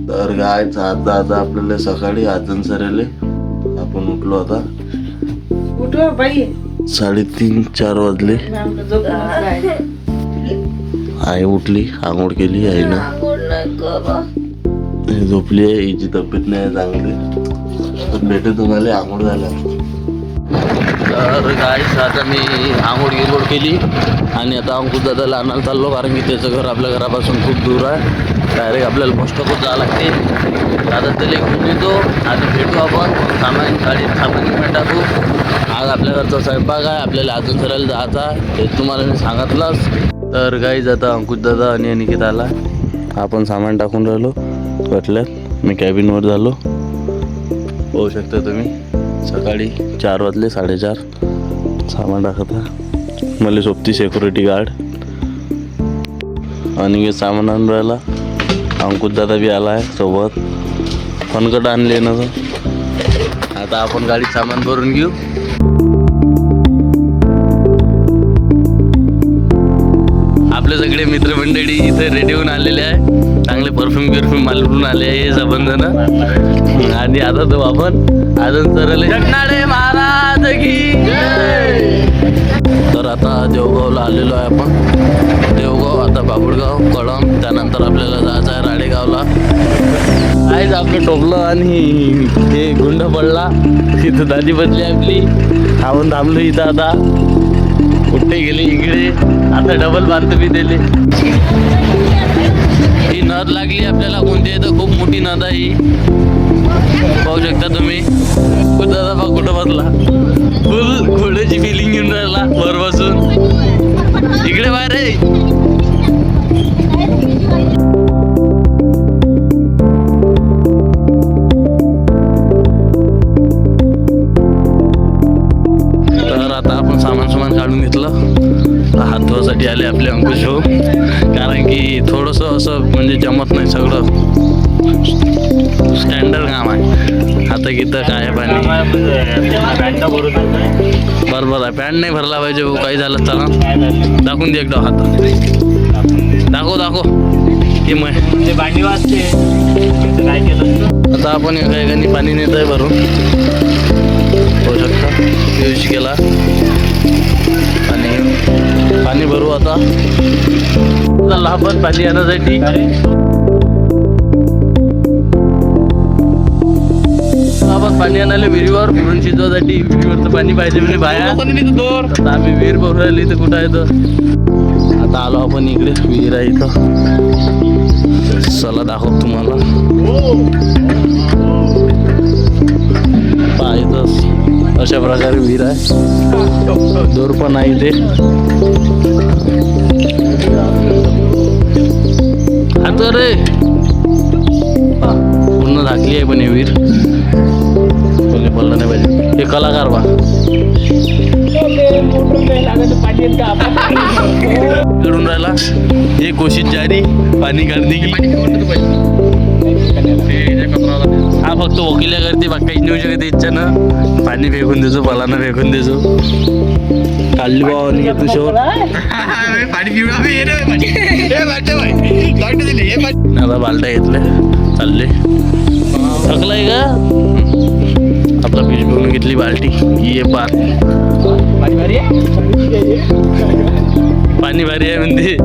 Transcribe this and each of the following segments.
तर गायच आता आपल्याला सकाळी आजन सरेले आपण उठलो आता उठो बाई 3:30-4 वाजले. आई उठली, आंघोळ केली आईनं, झोपली आहे. हिची तब्येत नाही चांगली, पण भेटत तुम्हाला आंघोळ झाला. तर गाईस आता मी आंघोळ केली आणि आता अंकुश दादाला आणायला चाललो, कारण की त्याचं घर आपल्या घरापासून खूप दूर आहे. डायरेक्ट आपल्याला बस स्टॉपवर जावं लागते. दादा त्याला घेऊन येतो आणि भेटू आपण. गाडीत सामान टाकू. आज आपल्या घरचा स्वयंपाक आहे, आपल्याला अजून करायला जायचा हे तुम्हाला मी सांगितलंच. तर गाईज आता अंकुश दादा आणि अनिकेत आला, आपण सामान टाकून राहिलो वाटल्यात. मी कॅबिनवर झालो, पाहू शकता तुम्ही. सकाळी 4 वाजले, 4:30 सामान टाकत आहे. मला सोबती सिक्युरिटी गार्ड आणि सामान आणून राहिला. अंकुश दादा बी आला आहे सोबत, फनकट आणले ना. आता आपण गाडीत सामान भरून घेऊ. आपले सगळे मित्रमंडळी इथे रेडी होऊन आलेले आहे, चांगले परफ्यूम मालवून आले आहे सबंध ना. आणि आता तो आपण अजून सरले जगनाडे महाराज की जय. तर आता देवगावला आलेलो आहे आपण. देवगाव, आता बाबुळगाव, कळम, त्यानंतर आपल्याला जायचं आहे राडेगावला. काहीच आपलं टोपलं आणि ते गुंड पडला, तिथं दादी बदली आपली. आपण थांबलो इथं. आता कुठे गेले इकडे, आता डबल बांध बी दिले. ही नद लागली आपल्याला कोणती आहे, तर खूप मोठी नद आहे ही, पाहू शकता तुम्ही. दादा बा कुठं बसला, फुल घोड्याची फिलिंग घेऊन राहिला वर बसून. इकडे बाहेर रे. तर आता आपण सामान काढून घेतलं. हात धुवासाठी आले आपले अंकुश भाऊ, कारण की थोडंसं असं म्हणजे जमत नाही, सगळं स्टँडर्ड काम आहे. आता किती काय पाणी बरोबर आहे, पॅन्ट नाही भरला पाहिजे भाऊ, काही झालं चला. दाखवून दे एकदा हात, दाखव हे मग भांडी वाजते. आता आपण एका एकाने पाणी नेत आहे भरून, होऊ शकता यूज केला. आणि पाणी भरू आता लाभत पाणी आणण्यासाठी. पाणी आणायला विहिरीवर पुरण शिजवासाठी विहिरीवरचं पाणी पाहिजे म्हणजे बाहेर. आम्ही विहीर भरून राहिली इथं, कुठं आहे तर. आता आलो आपण इकडे, विहीर आहे इथं, चला दाखवतो तुम्हाला. पाहिजेच अशा प्रकारे विहीर आहे, दूर पण आहे इथे. आता रे पूर्ण झाकली आहे पण हे विहीर, पडलं नाही पाहिजे. हे कलाकार बा करून राहिला, हे कोशिश जारी पाणी काढणे की. हा फक्त वकिल्या करते, बाकी काहीच नेऊ शकते इच्छानं. पाणी फेकून देतो, पलानं फेकून देतो. काढली बाबा आणि घेतो शेवट आता बालट्या घेतल्या, चालले. थकलाय का आपला पीच भरून घेतली बाल्टी. ये पार पाणी भारी आहे म्हणते.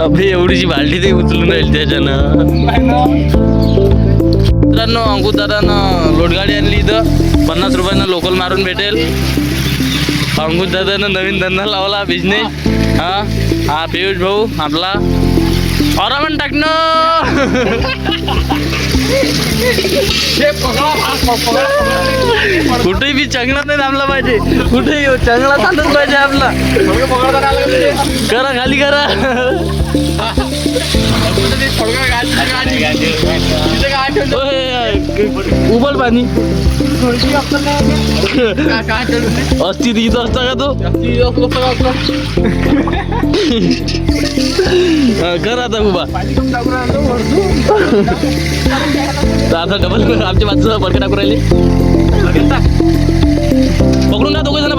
अभि एवढीची बाल्टी ते उचलून राहील त्याच्यानं. मित्रांनो, अंकुश दादानं लोटगाडी आणली इथं, 50 रुपयानं लोकल मारून भेटेल. अंकुश दादानं नवीन धंदा लावला, बिझनेस. हा पियुष भाऊ आपला ऑरामन टाकणं. कुठेही बी चांगला नाही थांबला पाहिजे, कुठेही चांगला थांबच पाहिजे आपला. करा खाली करा. उबल पाणी असती इथं असता का तो. कर आता उभा आता डबल आमच्या बाजूला बडके टाकून राहिले. पकडून ना दोघे जण.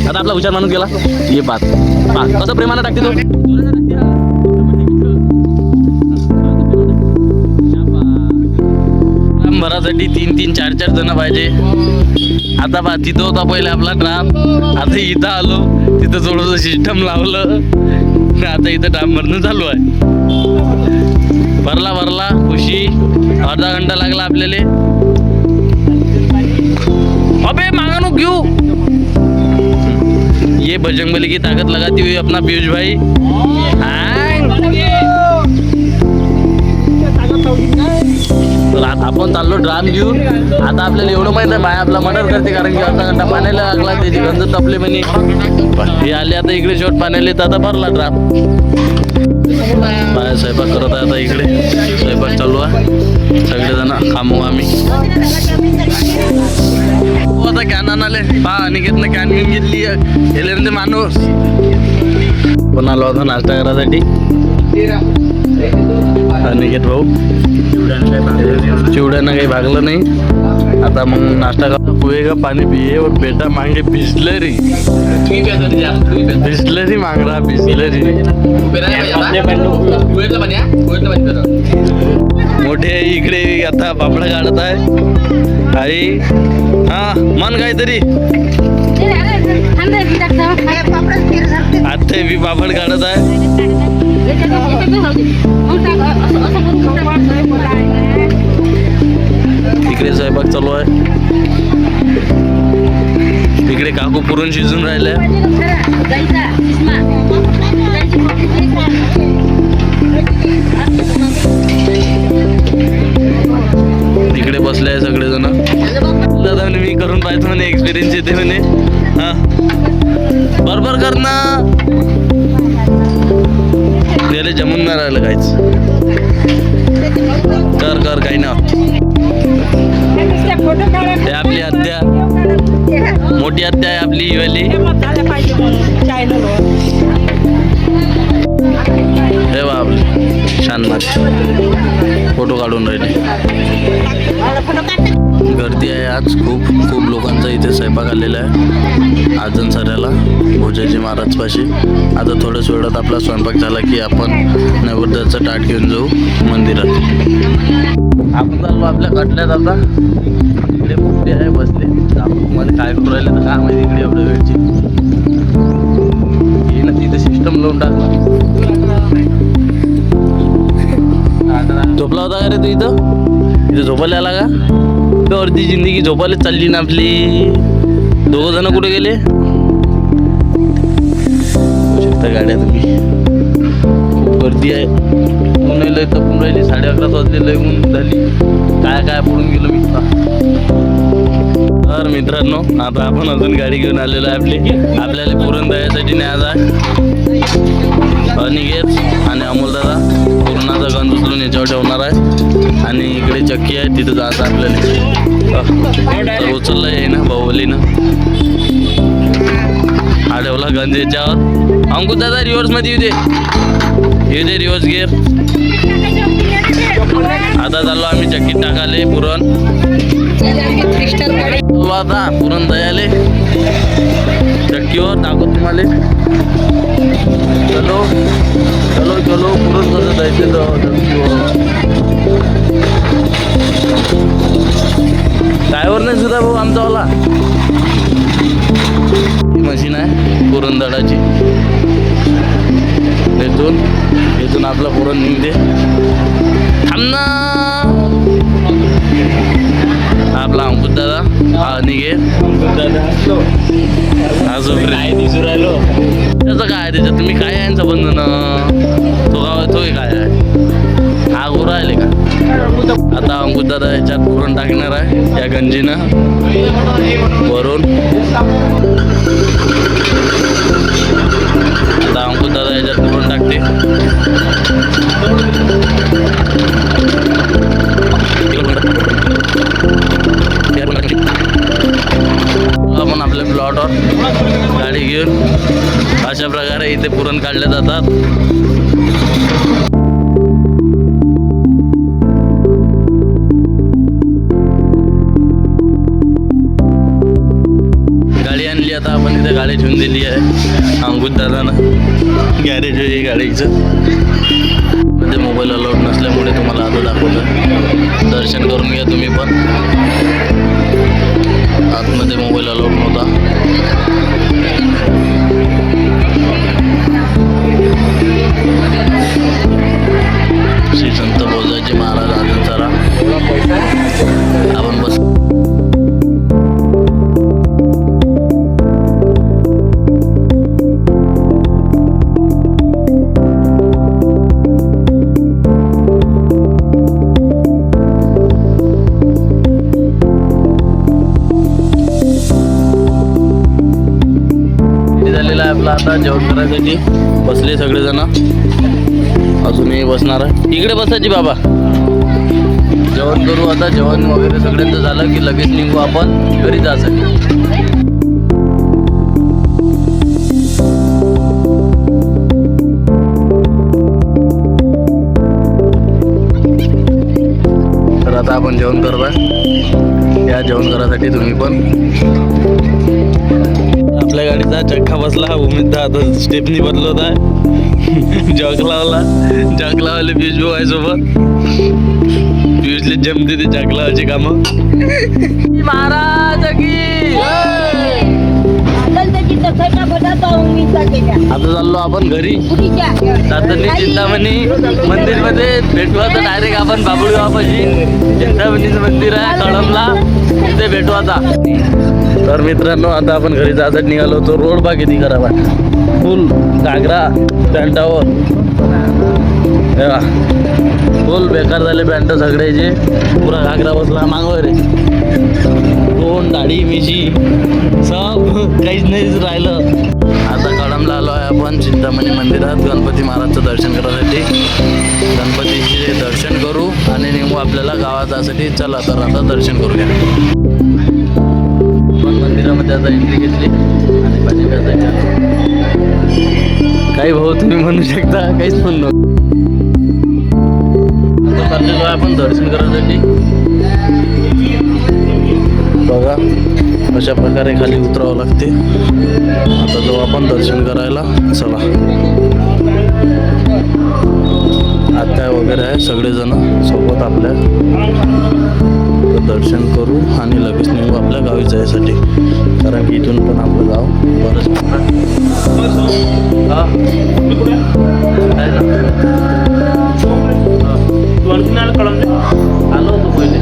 आता आपला हुशार माणूस गेला. ये पाच कसं प्रेमानं टाकते तो. करायसाठी 3-3, 4-4 जण पाहिजे. आता बा तिथं होता पहिले आपला ड्राम, आता इथं आलो, तिथं थोडंसं सिस्टम लावलं, आता इथं ड्राम भरणं चालू आहे. भरला खुशी. अर्धा घंटा लागला आपल्याला. अबे मांगा नको घेऊ. ये बजरंगबली की ताकत लगाती हुई अपना पीयूष भाई. तर आता आपण चाललो ड्राम घेऊन. आता आपल्याला एवढं माहित आहे बाय आपला मर्डर करते, कारण की अर्धा घंटा पाण्याला लागला, त्याची गंज तपले म्हणे. हे आले आता इकडे शेवट पाण्याला, तर आता भरला ड्राम. बाय स्वयंपाक करत आहे. आता इकडे स्वयंपाक चालू आहे. सगळेजण खामू आम्ही. आता कॅन आणाले पहा, अनिकेतनं कॅन घेऊन घेतली. गेले म्हणजे माणूस पण आलो होता नाश्ता करायसाठी. अनिकेत भाऊ चिवड्यानं काही भागलं नाही. आता मग नाश्ता करता पुहे का पाणी पिये और बेटा मांगे बिस्लरी. बिस्लरी मांग रहा, बिस्लरी. मोठे इकडे आता पापड काढत आहे. आई हा मन काहीतरी आत्ते बी पापड काढत आहे. इकडे स्वयंपाक चालू आहे. इकडे काकू पुरण शिजून राहिल्या. इकडे बसले आहे सगळेजण. दादा म्हणे मी करून पाहतो म्हणे, एक्सपिरियन्स येते म्हणे. हा बरोबर कर ना. त्याला जमून नाही राहिलं काहीच. कर काही ना. ते आपली आत्या, मोठी आत्या आहे आपली ही वाली. हे बा आपली छान फोटो काढून राहिले. गर्दी आहे आज खूप लोकांचा इथे स्वयंपाक आलेला आहे आजन सऱ्याला भोजाजी महाराजपाशी. आता थोड्याच वेळात आपला स्वयंपाक झाला की आपण नैवेद्याचं ताट घेऊन जाऊ मंदिरात. आपण चाललो आपल्या कटल्यात. आता इकडे मोठे आहे बसले. आपण तुम्हाला काय करू राहिले तर काय माहिती इकडे एवढ्या वेळची. हे ना तिथे सिस्टम लावून टाकला. झोपला होता का रे तू इथं झोपायला आला का? अर्धी जिंदगी झोपायला चालली ना आपली. 2 जण कुठे गेले? शकता गाड्या तुम्ही. गर्दी आहे. ऊन लय तपून राहिली. 11:30 वाजले. लय ऊन झाली. काय पडून गेलो मी. तर मित्रांनो आता आपण अजून गाडी घेऊन आलेलो आहे आपली. आपल्याला पुरण द्यायसाठी न्यायचा आहे. अनिकेत आणि अमोलदादा पुरणाचा गंज उचलून याच्यावर ठेवणार आहे. आणि इकडे चक्की आहे, तिथं जायचं आपल्याला. उचललं आहे ना बाहुबलीनं. हा ठेवला गंज याच्यावर. अंकुश दादा रिव्हर्स मध्ये येऊ दे रिव्हर्स गिअर. आता चाललो आम्ही चक्कीत टाकाले पुरण. आता पुरण द्यायले चक्कीवर टाकू तुम्हाला. चलो पुरण कसं जायचं ड्रायव्हर नाही सुद्धा भाऊ आमचावाला. ही मशीन आहे पुरण दळाची. इथून आपला पुरण निघते. थांब ना. आपला अंकुश दादा हा निघे. दिसू राहिलो त्याचं काय त्याच्यात तुम्ही काय आहे संबंध ना. तो गाव तो काय आहे हा गोरा राहिले का. आता अंकुश दादा याच्यात पुरण टाकणार आहे या गंजीनं वरून. आता अंकुश दादा याच्यात पुरण टाकते. आपण आपल्या प्लॉटवर गाडी घेऊन अशा प्रकारे इथे पुरण काढले जातात. गाडी आणली आता आपण इथे गाडी ठेवून दिली आहे अंकुश दादानं. गॅरेज आहे गाडीचं. मध्ये मोबाईल अलाउड नसल्यामुळे तुम्हाला आता दाखवलं. दर्शन करून घ्या तुम्ही पण. जेवण करायसाठी बसले सगळेजण. अजूनही बसणार आहे. इकडे बसायची बाबा. जेवण करू आता. जेवण वगैरे सगळ्यांचं झालं की लगेच निघू आपण घरी जायसाठी. तर आता आपण जेवण करतोय. या जेवण करायसाठी तुम्ही पण. आपल्या गाडीचा चक्का बसला. उमेद आता स्टेपनी बदलवत आहे. जग लावले पियुष भाऊ आहे सोबत. पियुषले जमते ते जग लावायची कामं. महाराज की आता चाललो आपण घरी. जाताना चिंतामणी मंदिर मध्ये भेटू. आता डायरेक्ट आपण बाबुळगावापाशी चिंतामणीचं मंदिर आहे कळमला, तिथे भेटू आता. तर मित्रांनो आता आपण घरी जायसाठी निघालो होतो. रोड बा किती खराब आहे. फुल घागरा पॅन्टावर फुल बेकार झाले पॅन्ट सगळ्याचे. पुरा घागरा बसला मागवर. तोंड दाढी मिशी सब काहीच नाही राहिलं. आता कळमला आलो आहे आपण चिंतामणी मंदिरात गणपती महाराजचं दर्शन करायसाठी. गणपतीचे दर्शन करू आणि निघू आपल्याला गावात जायसाठी. चला तर आता दर्शन करूया. पण मंदिरामध्ये आता एंट्री घेतली आणि पाणी प्यायचं. काही भाऊ तुम्ही म्हणू शकता, काहीच म्हणू नका. आता चाललेलो आहे आपण दर्शन करायसाठी. बघा अशा प्रकारे खाली उतरावं लागते. आता जाऊ आपण दर्शन करायला. चला. आत्या वगैरे आहे सगळेजण सोबत आपल्या. दर्शन करू आणि लगेच निघू आपल्या गावी जायसाठी. कारण की इथून पण आपलं गाव बरंच आलो होतो पहिले.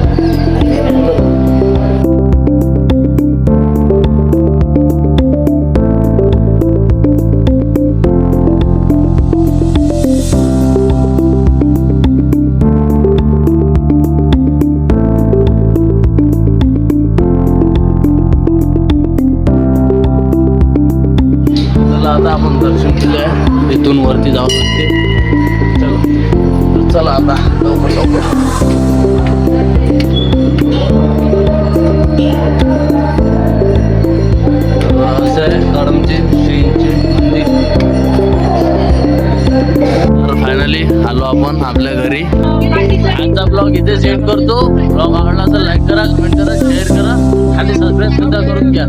आता आपण दर्शन केले आहे. इथून वरती जावं लागते. चला आता लवकर लवकर. असं आहे कळमचे श्रींचे मंदिर. तर फायनली आलो आपण आपल्या घरी. आजचा ब्लॉग इथे सेंड करतो. ब्लॉग आवडला तर लाईक करा, कमेंट करा, शेअर करा आणि सबस्क्राईब सुद्धा करून घ्या.